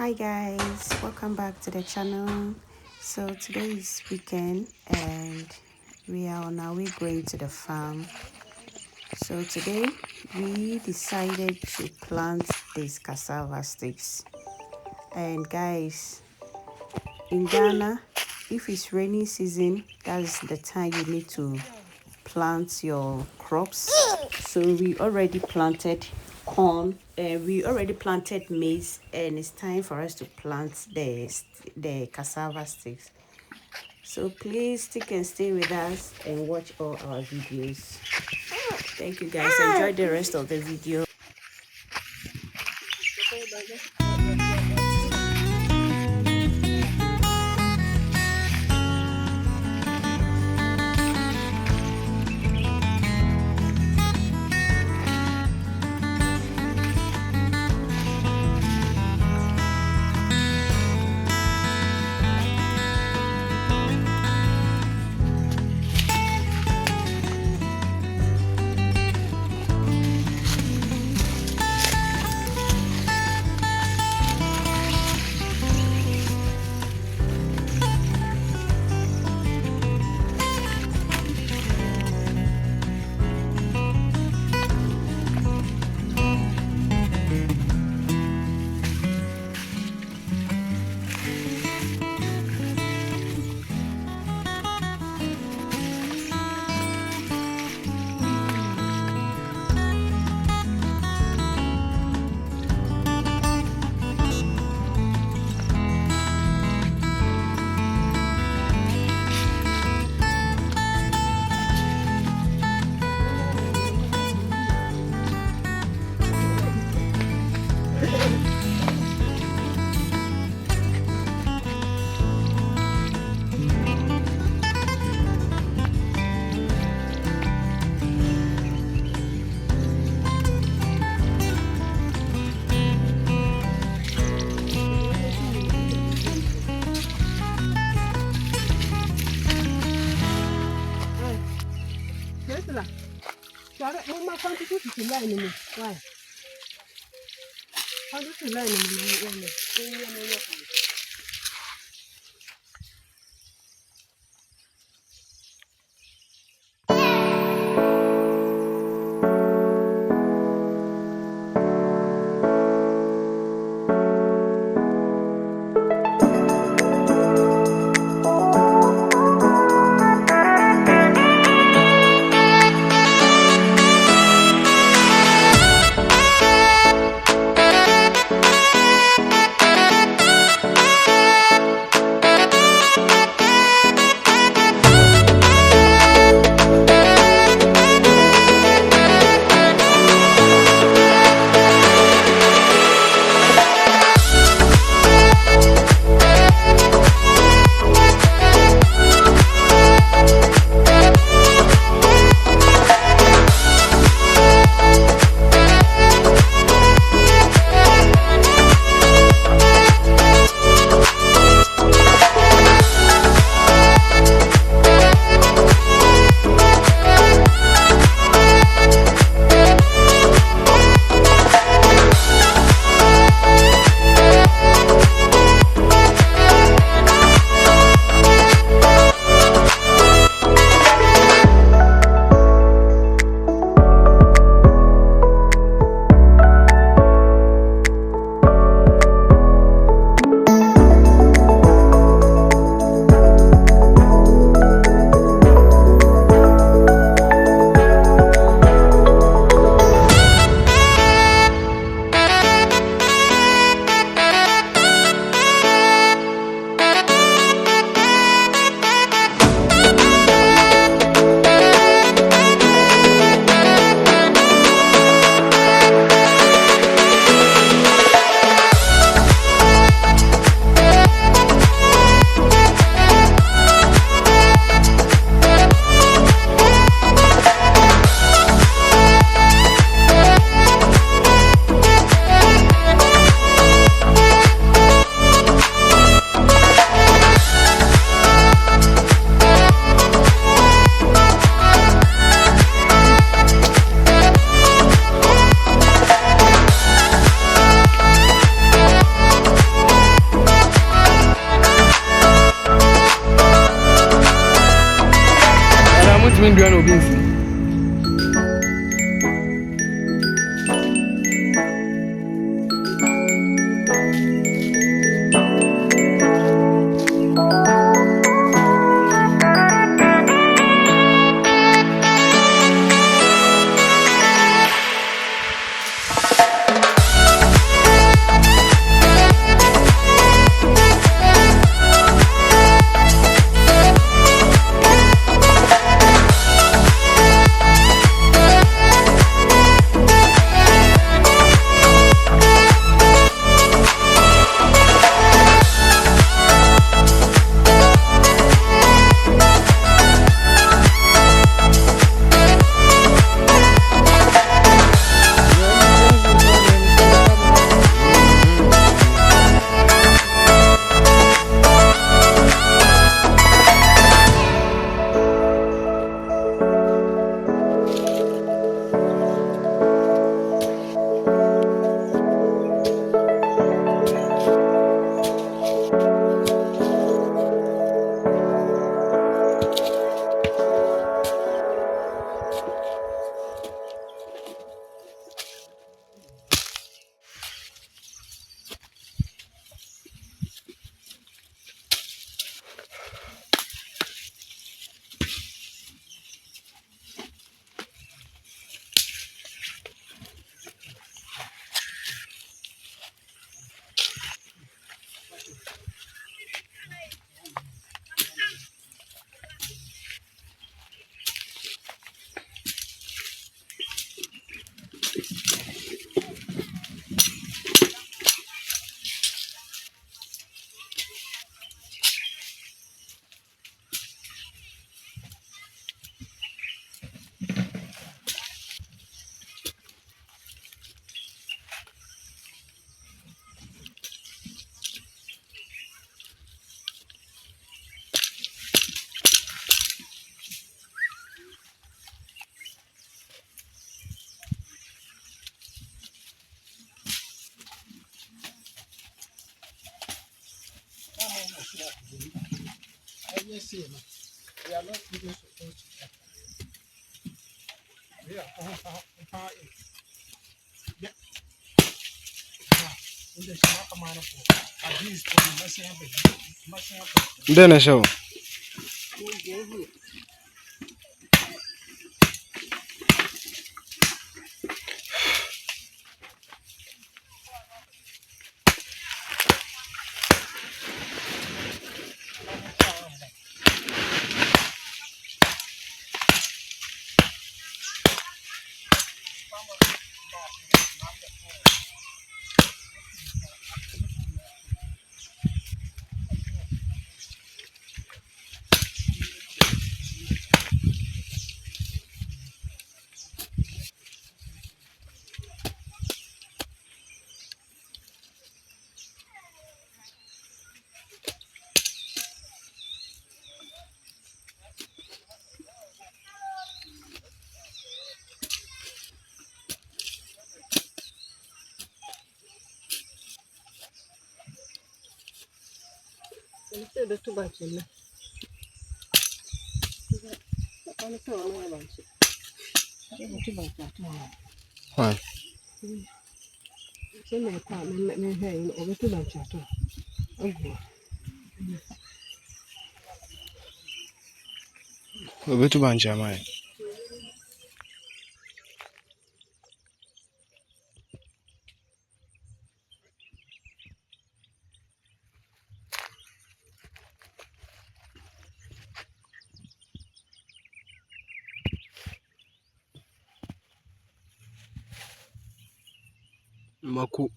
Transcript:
Hi guys, welcome back to the channel. So today is weekend and we are on our way going to the farm. So today we decided to plant these cassava sticks. And guys, in Ghana, if it's rainy season, that's the time you need to plant your crops. So we already planted corn and we already planted maize, and it's time for us to plant the cassava sticks. So please stick and stay with us and watch all our videos. Thank you guys. Enjoy the rest of the video. Why? How did you learn? min dua no bi nsi. We are not even supposed to. Yeah, then I show. Why? Obe tu banchi amai. Maku.